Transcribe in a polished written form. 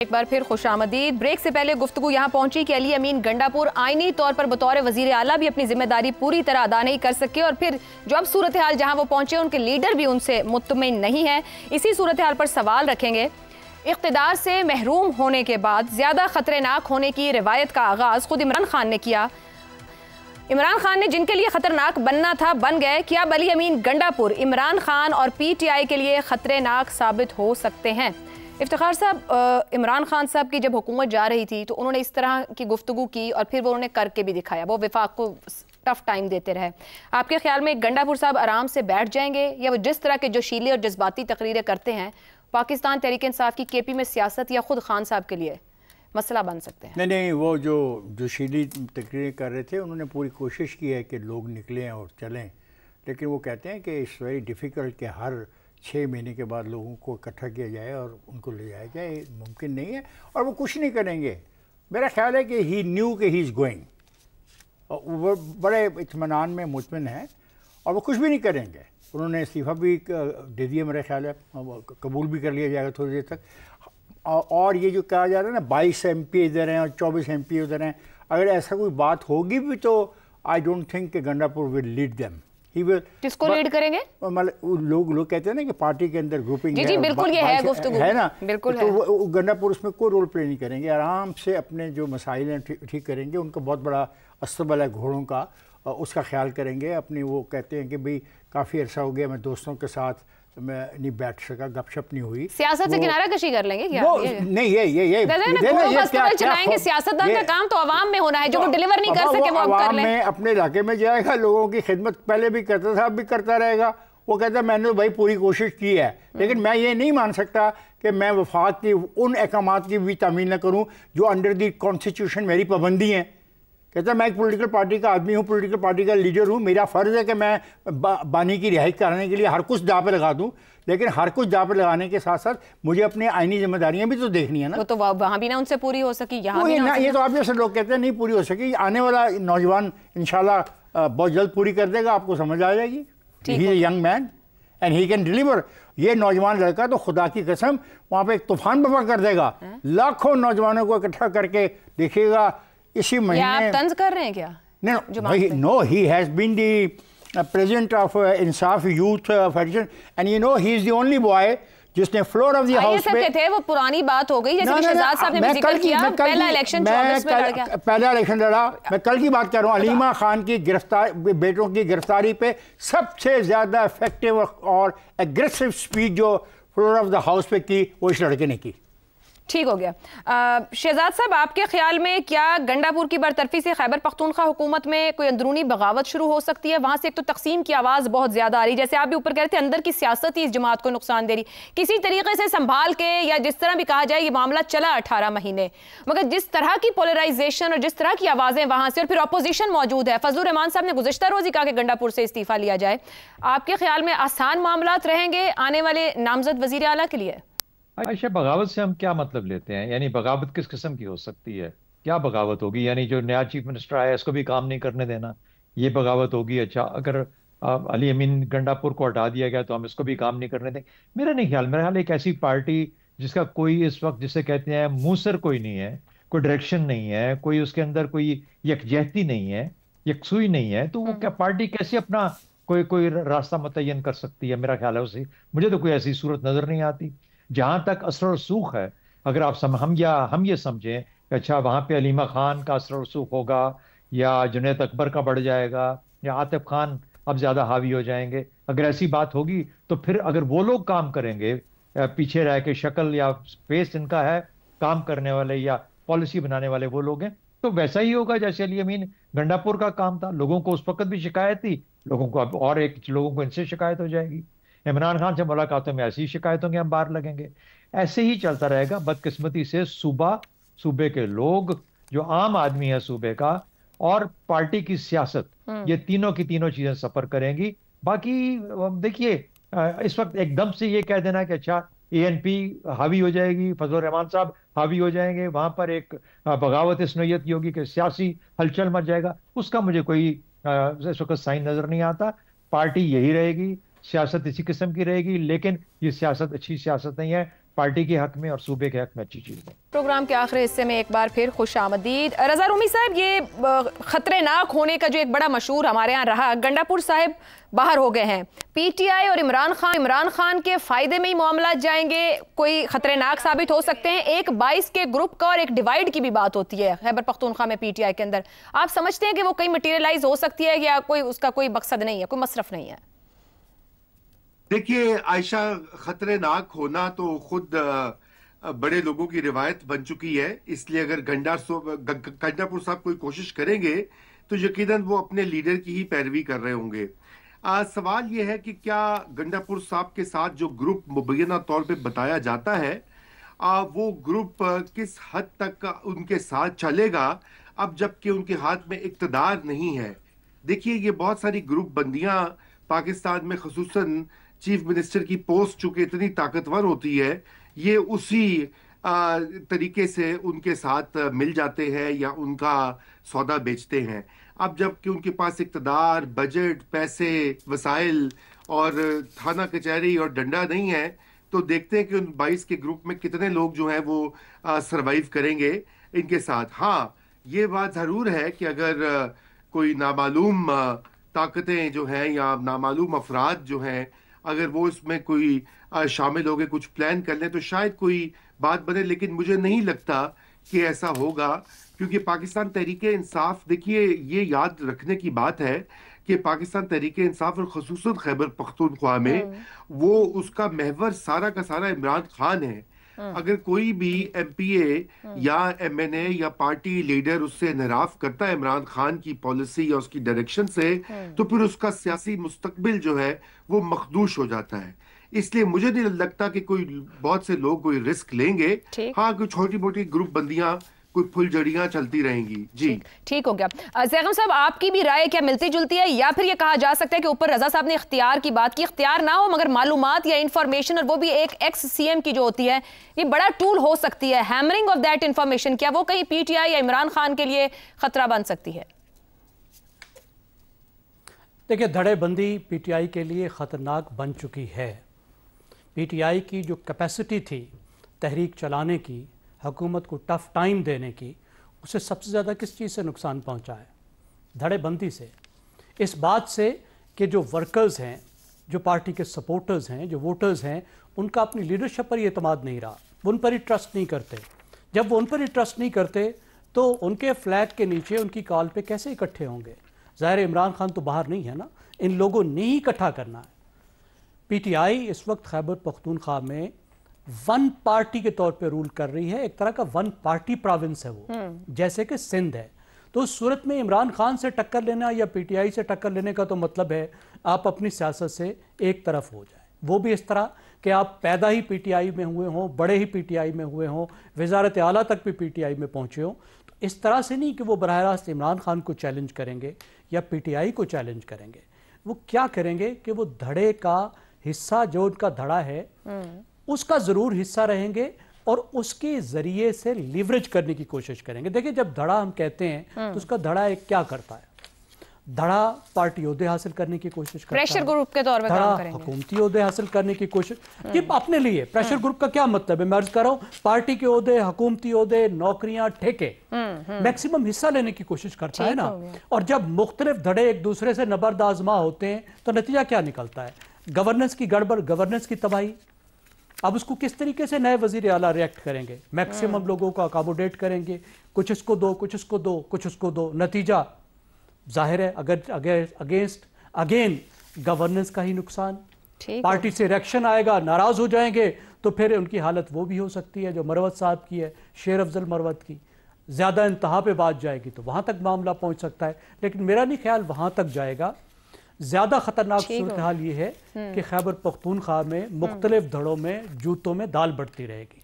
एक बार फिर खुशामदीद। ब्रेक से पहले गुफ्तगू यहाँ पहुंची कि अली अमीन गंडापुर आईनी तौर पर बतौर वजीर आला भी अपनी जिम्मेदारी पूरी तरह अदा नहीं कर सके और फिर जो अब सूरत हाल जहाँ वो पहुंचे उनके लीडर भी उनसे मुतमिन नहीं है। इसी सूरत हाल पर सवाल रखेंगे। इख्तिदार से महरूम होने के बाद ज्यादा खतरनाक होने की रिवायत का आगाज खुद इमरान खान ने किया। इमरान खान ने जिनके लिए खतरनाक बनना था बन गए। क्या अब अली अमीन गंडापुर इमरान खान और PTI के लिए खतरनाक साबित हो सकते हैं? इफ्तिखार साहब, इमरान खान साहब की जब हुकूमत जा रही थी तो उन्होंने इस तरह की गुफ्तगू की और फिर वो उन्होंने करके भी दिखाया। वो विफाक को टफ टाइम देते रहे। आपके ख्याल में गंडापुर साहब आराम से बैठ जाएंगे या वो जिस तरह के जोशीले और जज्बाती तकरीरें करते हैं पाकिस्तान तहरीक इंसाफ की KP में सियासत या खुद खान साहब के लिए मसला बन सकते हैं? नहीं, वो जो जोशीली तकरीरें कर रहे थे उन्होंने पूरी कोशिश की है कि लोग निकलें और चलें, लेकिन वो कहते हैं कि इट्स वेरी डिफ़िकल्ट कि हर 6 महीने के बाद लोगों को इकट्ठा किया जाए और उनको ले जाया जाए। मुमकिन नहीं है और वो कुछ नहीं करेंगे। मेरा ख्याल है कि ही न्यू कि ही इज़ गोइंग, वो बड़े इत्मीनान में मुतमिन हैं और वो कुछ भी नहीं करेंगे। उन्होंने इस्तीफ़ा भी दे दिया, मेरा ख्याल है कबूल भी कर लिया जाएगा थोड़ी देर तक। और ये जो कहा जा रहा है ना 22 MP इधर हैं और 24 MP उधर हैं, अगर ऐसा कोई बात होगी भी तो आई डोंट थिंक कि गंडापुर विल लीड देम। किसको लीड करेंगे? मतलब लोग कहते हैं ना कि पार्टी के अंदर ग्रुपिंग जी बिल्कुल ये है गुफ्तगू है ना, बिल्कुल तो है। वो गंडापुर उसमें कोई रोल प्ले नहीं करेंगे। आराम से अपने जो मसाइल हैं ठीक करेंगे। उनका बहुत बड़ा अस्तबल है घोड़ों का, उसका ख्याल करेंगे। अपनी वो कहते हैं कि भाई काफ़ी अर्सा हो गया मैं दोस्तों के साथ मैं नहीं बैठ सका, गपशप नहीं हुई। सियासत से किनारा कशी कर लेंगे क्या? नहीं, ये चलाएंगे। सियासतदान का काम तो आवाम में होना है, जो वो डिलीवर नहीं कर सके वो अब कर ले। में अपने इलाके में जाएगा, लोगों की खिदमत पहले भी करता था अब भी करता रहेगा। वो कहता है मैंने भाई पूरी कोशिश की है, लेकिन मैं ये नहीं मान सकता कि मैं वफाक की उन अहकामात की भी तामील न करूँ जो अंडर दी कॉन्स्टिट्यूशन मेरी पाबंदी है। कहता है मैं एक पॉलिटिकल पार्टी का आदमी हूँ, पॉलिटिकल पार्टी का लीडर हूँ, मेरा फ़र्ज़ है कि मैं बानी की रिहाई कराने के लिए हर कुछ दाव पे लगा दूँ, लेकिन हर कुछ दाव पे लगाने के साथ साथ मुझे अपनी आईनी जिम्मेदारियाँ भी तो देखनी है ना। वो तो वहाँ भी ना उनसे पूरी हो सकी, यहाँ भी ना। ये तो आप जैसे लोग कहते हैं नहीं पूरी हो सकी। आने वाला नौजवान इंशाल्लाह बहुत जल्द पूरी कर देगा, आपको समझ आ जाएगी। He is a young man and he can deliver. ये नौजवान लड़का तो खुदा की कसम वहाँ पे एक तूफान बर्पा कर देगा। लाखों नौजवानों को इकट्ठा करके देखिएगा इसी महीने। आप तंज कर रहे हैं क्या? No, he has been the president of Insaf Youth Federation, and you know he is the only boy जिसने फ्लोर ऑफ द हाउस पे थे। वो पुरानी बात हो गई, जैसे शहजाद साहब ने जिक्र किया। पहला इलेक्शन 24 में लड़ गया। पहला इलेक्शन लड़ा। मैं कल की बात कर रहा हूँ। अलीमा खान की बेटों की गिरफ्तारी पे सबसे ज्यादा इफेक्टिव और एग्रेसिव स्पीच जो फ्लोर ऑफ द हाउस पे की वो इस लड़के ने की। ठीक हो गया। शहजाद साहब, आपके ख्याल में क्या गंडापुर की बरतरफी से खैबर पख्तूनख्वा हुकूमत में कोई अंदरूनी बगावत शुरू हो सकती है? वहां से एक तो तकसीम की आवाज़ बहुत ज़्यादा आ रही, जैसे आप भी ऊपर कह रहे थे अंदर की सियासत ही इस जमात को नुकसान दे रही। किसी तरीके से संभाल के या जिस तरह भी कहा जाए ये मामला चला 18 महीने, मगर जिस तरह की पोलराइजेशन और जिस तरह की आवाज़ें वहां से, और फिर अपोजिशन मौजूद है। फजलुर रहमान साहब ने गुज़िश्ता रोज़ ही कहा कि गंडापुर से इस्तीफ़ा लिया जाए। आपके ख्याल में आसान मामला रहेंगे आने वाले नामजद वज़ीर आला के लिए? आयशा, बगावत से हम क्या मतलब लेते हैं? यानी बगावत किस किस्म की हो सकती है? क्या बगावत होगी? यानी जो नया चीफ मिनिस्टर आया इसको भी काम नहीं करने देना, ये बगावत होगी? अच्छा, अगर अली अमीन गंडापुर को हटा दिया गया तो हम इसको भी काम नहीं करने दें? मेरा नहीं ख्याल। मेरा ख्याल एक ऐसी पार्टी जिसका कोई इस वक्त जिसे कहते हैं मूसर कोई नहीं है, कोई डायरेक्शन नहीं है, कोई उसके अंदर कोई यकजहती नहीं है, यकसुई नहीं है, तो वो क्या पार्टी कैसे अपना कोई रास्ता मुतय्यन कर सकती है? मेरा ख्याल है उसे, मुझे तो कोई ऐसी सूरत नजर नहीं आती। जहां तक असर रसूख है, अगर आप हम ये समझें कि अच्छा वहां पे अलीमा खान का असर रसूख होगा या जुनैद अकबर का बढ़ जाएगा या आतिफ खान अब ज्यादा हावी हो जाएंगे, अगर ऐसी बात होगी तो फिर अगर वो लोग काम करेंगे पीछे रह के, शक्ल या फेस इनका है काम करने वाले या पॉलिसी बनाने वाले वो लोग हैं, तो वैसा ही होगा जैसे अली अमीन गंडापुर का काम था। लोगों को उस वक्त भी शिकायत थी, लोगों को अब और एक लोगों को इनसे शिकायत हो जाएगी। इमरान खान से मुलाकातों में ऐसी शिकायतों के हम बाहर लगेंगे। ऐसे ही चलता रहेगा। बदकिस्मती से सूबे के लोग, जो आम आदमी है सूबे का, और पार्टी की सियासत, ये तीनों की तीनों चीजें सफर करेंगी। बाकी देखिए, इस वक्त एकदम से ये कह देना कि अच्छा ANP हावी हो जाएगी, फजलुर रहमान साहब हावी हो जाएंगे, वहां पर एक बगावत इस नौयत की होगी कि सियासी हलचल मच जाएगा, उसका मुझे कोई इस वक्त साइन नजर नहीं आता। पार्टी यही रहेगी, सियासत इसी किस्म की रहेगी, लेकिन ये सियासत अच्छी सियासत नहीं है। पार्टी के हक में और सूबे के हक में अच्छी चीज़ है। प्रोग्राम के आखिरी हिस्से में एक बार फिर खुश आमदीद। रजा रूमी साहब, ये खतरनाक होने का जो एक बड़ा मशहूर हमारे यहाँ रहा, गंडापुर साहब बाहर हो गए हैं, पीटीआई और इमरान खान के फायदे में ही मामला जाएंगे, कोई खतरनाक साबित हो सकते हैं। एक 22 के ग्रुप का और एक डिवाइड की भी बात होती है खैबर पख्तूनख्वा में पीटीआई के अंदर, आप समझते हैं कि वो कहीं मटीरियलाइज हो सकती है या कोई उसका कोई मकसद नहीं है, कोई मसरफ नहीं है? देखिए आयशा, खतरनाक होना तो खुद बड़े लोगों की रिवायत बन चुकी है, इसलिए अगर गंडापुर साहब कोई कोशिश करेंगे तो यकीनन वो अपने लीडर की ही पैरवी कर रहे होंगे। सवाल ये है कि क्या गंडापुर साहब के साथ जो ग्रुप मुबैना तौर पे बताया जाता है वो ग्रुप किस हद तक उनके साथ चलेगा, अब जबकि उनके हाथ में इक्तदार नहीं है। देखिए, ये बहुत सारी ग्रुप बंदियां पाकिस्तान में खसूसन चीफ मिनिस्टर की पोस्ट चूंकि इतनी ताकतवर होती है, ये उसी तरीके से उनके साथ मिल जाते हैं या उनका सौदा बेचते हैं। अब जबकि उनके पास इक्तदार, बजट, पैसे, वसाइल और थाना कचहरी और डंडा नहीं है, तो देखते हैं कि उन 22 के ग्रुप में कितने लोग जो हैं वो सरवाइव करेंगे इनके साथ। हाँ, ये बात ज़रूर है कि अगर कोई नामालूम ताकतें जो हैं या नामालूम अफराद जो हैं, अगर वो इसमें कोई शामिल हो गए, कुछ प्लान कर लें, तो शायद कोई बात बने, लेकिन मुझे नहीं लगता कि ऐसा होगा, क्योंकि पाकिस्तान तहरीके इंसाफ, देखिए ये याद रखने की बात है कि पाकिस्तान तहरीके इंसाफ और खसूसन खैबर पख्तूनख्वा में वो उसका महवर सारा का सारा इमरान खान है। अगर कोई भी एमपीए या एमएनए या पार्टी लीडर उससे इनहराफ करता है इमरान खान की पॉलिसी या उसकी डायरेक्शन से, तो फिर उसका सियासी मुस्तकबिल जो है वो मखदूश हो जाता है। इसलिए मुझे नहीं लगता कि कोई बहुत से लोग कोई रिस्क लेंगे। हाँ, कोई छोटी मोटी ग्रुप बंदियां, कोई फुलझड़ियां चलती रहेंगी। जी ठीक हो गया। ज़ैगम साहब, आपकी भी राय क्या मिलती जुलती है, या फिर ये कहा जा सकता है कि ऊपर रजा साहब ने इख्तियार की बात की, इख्तियार ना हो मगर मालूमात या इंफॉर्मेशन, और वो भी एक एक्स सीएम की जो होती है, ये बड़ा टूल हो सकती है, हैमरिंग ऑफ दैट इंफॉर्मेशन, क्या वो कहीं पीटीआई या इमरान खान के लिए खतरा बन सकती है? देखिए, धड़ेबंदी पीटीआई के लिए खतरनाक बन चुकी है। पीटीआई की जो कैपेसिटी थी तहरीक चलाने की, हुकूमत को टफ टाइम देने की, उसे सबसे ज़्यादा किस चीज़ से नुकसान पहुंचा है? धड़ेबंदी से। इस बात से कि जो वर्कर्स हैं, जो पार्टी के सपोर्टर्स हैं, जो वोटर्स हैं, उनका अपनी लीडरशिप पर ही एतमाद नहीं रहा, वो उन पर ही ट्रस्ट नहीं करते। जब वो उन पर ही ट्रस्ट नहीं करते तो उनके फ्लैग के नीचे उनकी कॉल पे कैसे इकट्ठे होंगे? ज़ाहिर इमरान खान तो बाहर नहीं है ना, इन लोगों ने ही इकट्ठा करना है। पीटीआई इस वक्त खैबर पख्तूनख्वा में वन पार्टी के तौर पे रूल कर रही है, एक तरह का वन पार्टी प्रोविंस है वो, जैसे कि सिंध है। तो उस सूरत में इमरान खान से टक्कर लेना या पीटीआई से टक्कर लेने का तो मतलब है आप अपनी सियासत से एक तरफ हो जाए, वो भी इस तरह कि आप पैदा ही पीटीआई में हुए हों, बड़े ही पीटीआई में हुए हों, वजारत आला तक भी पीटीआई में पहुंचे हों। तो इस तरह से नहीं कि वो बराह रास्त इमरान खान को चैलेंज करेंगे या पीटीआई को चैलेंज करेंगे। वो क्या करेंगे कि वो धड़े का हिस्सा, जो उनका धड़ा है, उसका जरूर हिस्सा रहेंगे और उसके जरिए से लीवरेज करने की कोशिश करेंगे। देखिए, जब धड़ा हम कहते हैं तो उसका धड़ा एक क्या करता है? धड़ा पार्टी ओहदे हासिल करने की कोशिश करता है, प्रेशर ग्रुप के तौर पे काम करेंगे, हुकूमती ओहदे हासिल करने की कोशिश कि अपने लिए। प्रेशर ग्रुप का क्या मतलब है? मैं अर्ज कर रहा हूं, पार्टी के ओहदे, हुकूमती ओहदे, नौकरियां, ठेके, मैक्सिमम हिस्सा लेने की कोशिश करता है ना। और जब मुख्तलिफ धड़े एक दूसरे से नबर्द आजमा होते हैं तो नतीजा क्या निकलता है? गवर्नेंस की गड़बड़, गवर्नेंस की तबाही। अब उसको किस तरीके से नए वजीर आला रिएक्ट करेंगे? मैक्सिमम लोगों को अकोमोडेट करेंगे, कुछ इसको दो, कुछ इसको दो, कुछ उसको दो। नतीजा जाहिर है अगर अगेंस्ट अगेन गवर्नेंस का ही नुकसान। पार्टी से रिएक्शन आएगा, नाराज हो जाएंगे, तो फिर उनकी हालत वो भी हो सकती है जो मरवत साहब की है, शेर अफजल मरवत की। ज्यादा इंतहा पे बात जाएगी तो वहां तक मामला पहुंच सकता है, लेकिन मेरा नहीं ख्याल वहां तक जाएगा। ज्यादा खतरनाक सूरत हाल ये है कि खैबर पख्तूनख्वा में मुख्तलिफ धड़ों में जूतों में दाल बढ़ती रहेगी।